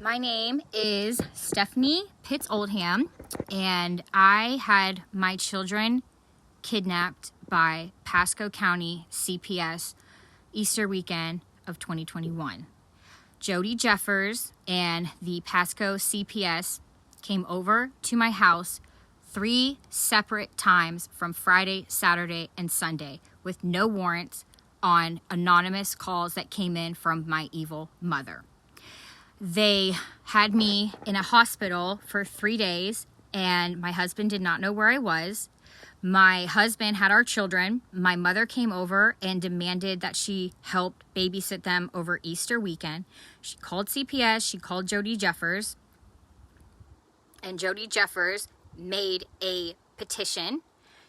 My name is Stephanie Oldham, and I had my children kidnapped by Pasco County CPS Easter weekend of 2021. Jody Jeffers and the Pasco CPS came over to my house 3 separate times from Friday, Saturday, and Sunday with no warrants on anonymous calls that came in from my evil mother. They had me in a hospital for 3 days, and my husband did not know where I was. My husband had our children. My mother came over and demanded that she help babysit them over Easter weekend. She called CPS, she called Jody Jeffers, and Jody Jeffers made a petition.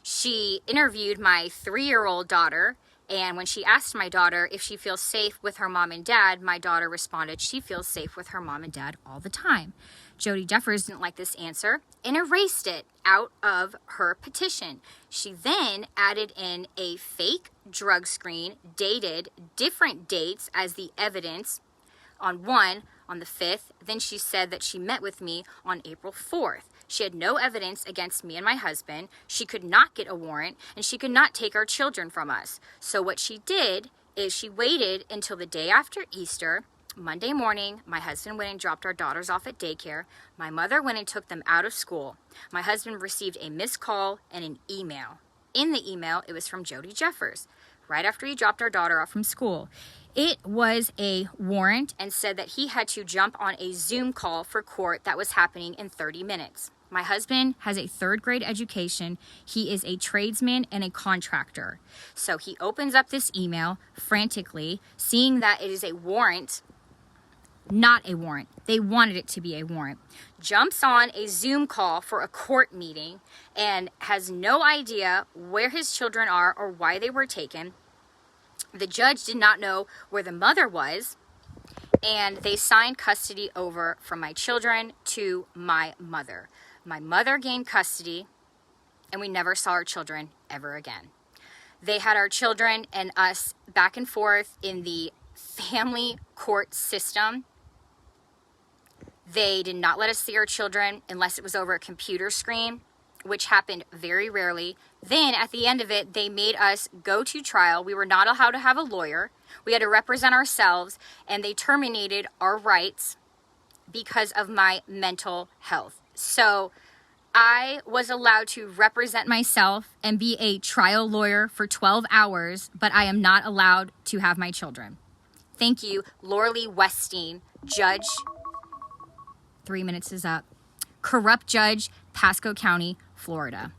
She interviewed my 3-year-old daughter, and when she asked my daughter if she feels safe with her mom and dad, my daughter responded she feels safe with her mom and dad all the time. Jody Jeffers didn't like this answer and erased it out of her petition. She then added in a fake drug screen, dated different dates as the evidence. On the 5th, then she said that she met with me on April 4th. She had no evidence against me and my husband. She could not get a warrant, and she could not take our children from us. So what she did is she waited until the day after Easter. Monday morning, my husband went and dropped our daughters off at daycare. My mother went and took them out of school. My husband received a missed call and an email. In the email, it was from Jody Jeffers, right after he dropped our daughter off from school. It was a warrant and said that he had to jump on a Zoom call for court that was happening in 30 minutes. My husband has a 3rd grade education. He is a tradesman and a contractor. So he opens up this email frantically, seeing that it is a warrant, not a warrant. They wanted it to be a warrant. Jumps on a Zoom call for a court meeting and has no idea where his children are or why they were taken. The judge did not know where the mother was, and they signed custody over from my children to my mother. My mother gained custody, and we never saw our children ever again. They had our children and us back and forth in the family court system. They did not let us see our children unless it was over a computer screen, which happened very rarely. Then at the end of it, they made us go to trial. We were not allowed to have a lawyer. We had to represent ourselves, and they terminated our rights because of my mental health. So I was allowed to represent myself and be a trial lawyer for 12 hours, but I am not allowed to have my children. Thank you, Lorlee Westing, Judge. 3 minutes is up. Corrupt Judge, Pasco County, Florida.